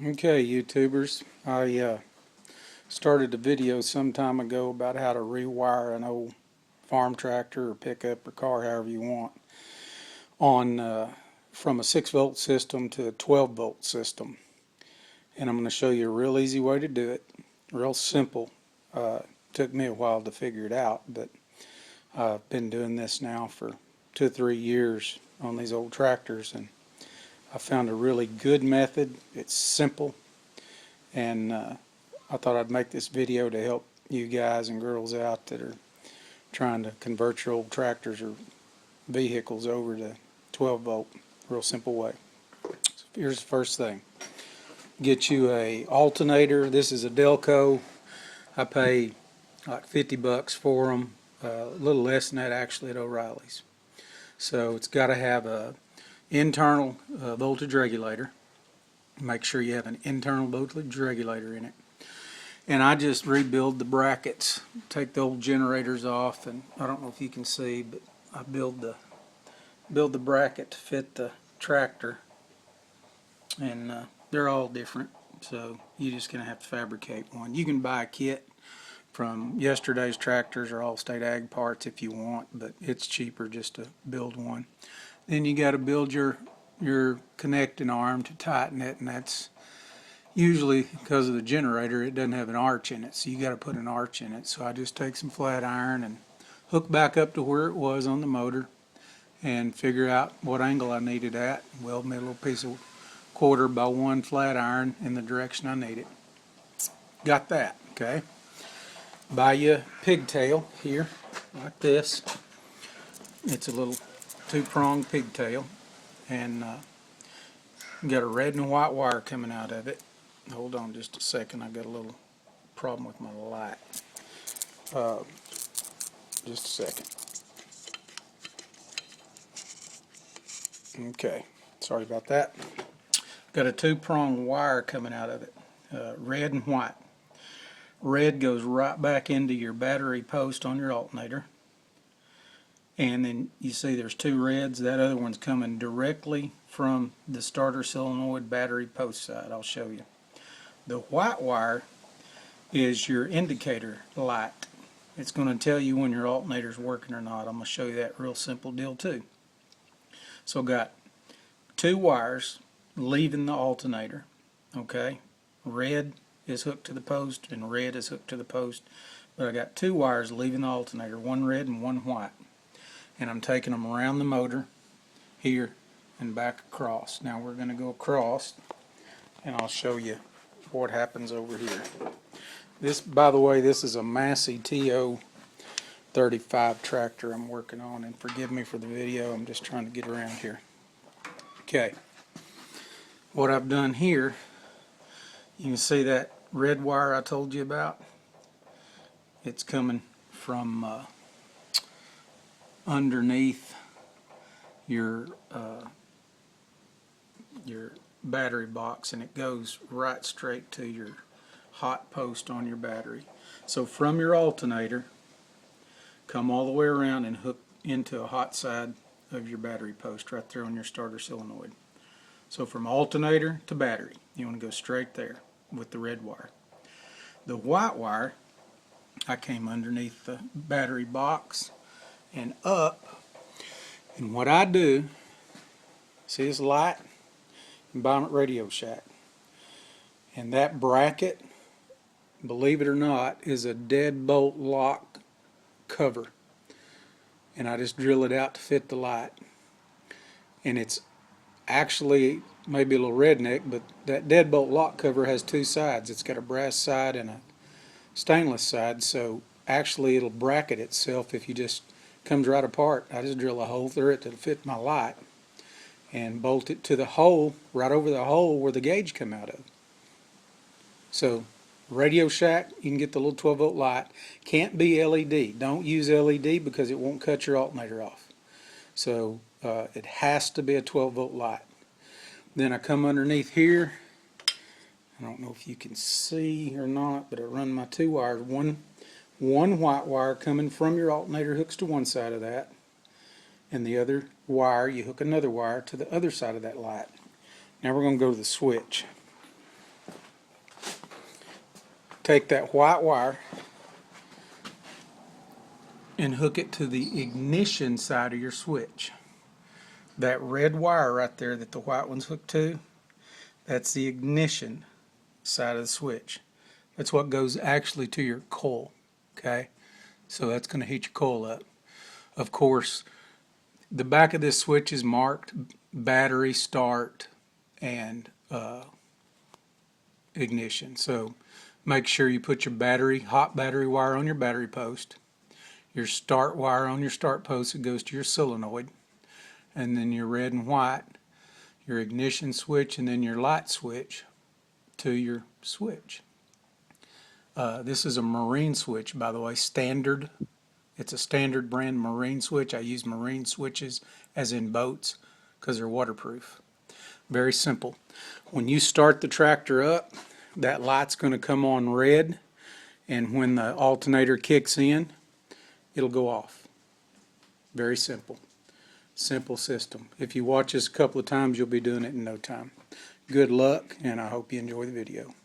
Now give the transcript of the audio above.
Okay, YouTubers, I started a video some time ago about how to rewire an old farm tractor or pickup or car, however you want, on from a 6-volt system to a 12-volt system. And I'm going to show you a real easy way to do it, real simple. Took me a while to figure it out, but I've been doing this now for 2 or 3 years on these old tractors, and I found a really good method. It's simple, and I thought I'd make this video to help you guys and girls out that are trying to convert your old tractors or vehicles over to 12 volt. Real simple way. So here's the first thing. Get you a alternator. This is a Delco. I pay like 50 bucks for them. A little less than that actually at O'Reilly's. So it's got to have a internal voltage regulator. Make sure you have an internal voltage regulator in it. And I just rebuild the brackets, take the old generators off, and I don't know if you can see, but I build the bracket to fit the tractor, and they're all different, so you're just going to have to fabricate one. You can buy a kit from Yesterday's Tractors or Allstate Ag Parts if you want, but it's cheaper just to build one. Then you got to build your connecting arm to tighten it, and that's usually because of the generator it doesn't have an arch in it, so you got to put an arch in it. So I just take some flat iron and hook back up to where it was on the motor and figure out what angle I need it at. Weld me a little piece of 1/4x1 flat iron in the direction I need it. Got that, okay? Buy you a pigtail here like this. It's a little 2-pronged pigtail, and got a red and white wire coming out of it. Hold on just a second, I got a little problem with my light. Just a second. Okay, sorry about that. Got a 2-pronged wire coming out of it, red and white. Red goes right back into your battery post on your alternator. And then you see there's 2 reds. That other one's coming directly from the starter solenoid battery post side. I'll show you. The white wire is your indicator light. It's going to tell you when your alternator's working or not. I'm going to show you that real simple deal too. So got 2 wires leaving the alternator. Okay, red is hooked to the post and red is hooked to the post. But I got 2 wires leaving the alternator, one red and one white. And I'm taking them around the motor here and back across. Now we're going to go across, and I'll show you what happens over here. This, by the way, this is a Massey TO35 tractor I'm working on, and forgive me for the video, I'm just trying to get around here. Okay, what I've done here, you can see that red wire I told you about. It's coming from underneath your battery box, and it goes right straight to your hot post on your battery. So from your alternator, come all the way around and hook into a hot side of your battery post right there on your starter solenoid. So from alternator to battery, you want to go straight there with the red wire. The white wire, I came underneath the battery box and up, and what I do, see this light? Environment Radio Shack. And that bracket, believe it or not, is a deadbolt lock cover. And I just drill it out to fit the light. And it's actually maybe a little redneck, but that deadbolt lock cover has 2 sides. It's got a brass side and a stainless side, so actually it'll bracket itself if you just comes right apart. I just drill a hole through it to fit my light and bolt it to the hole, right over the hole where the gauge come out of. So Radio Shack, you can get the little 12-volt light. Can't be LED. Don't use LED because it won't cut your alternator off. So it has to be a 12-volt light. Then I come underneath here. I don't know if you can see or not, but I run my 2 wires. One white wire coming from your alternator hooks to one side of that, and the other wire, you hook another wire to the other side of that light. Now we're going to go to the switch. take that white wire and hook it to the ignition side of your switch. That red wire right there that the white one's hooked to, that's the ignition side of the switch. That's what goes actually to your coil, okay? So that's going to heat your coil up. Of course, the back of this switch is marked battery, start, and ignition. So make sure you put your battery, hot battery wire on your battery post, your start wire on your start post that goes to your solenoid, and then your red and white, your ignition switch, and then your light switch to your switch. This is a Marine switch, by the way, standard. It's a standard brand Marine switch. I use Marine switches as in boats because they're waterproof. Very simple. When you start the tractor up, that light's going to come on red, and when the alternator kicks in, it'll go off. Very simple. Simple system. If you watch this a couple of times, you'll be doing it in no time. Good luck, and I hope you enjoy the video.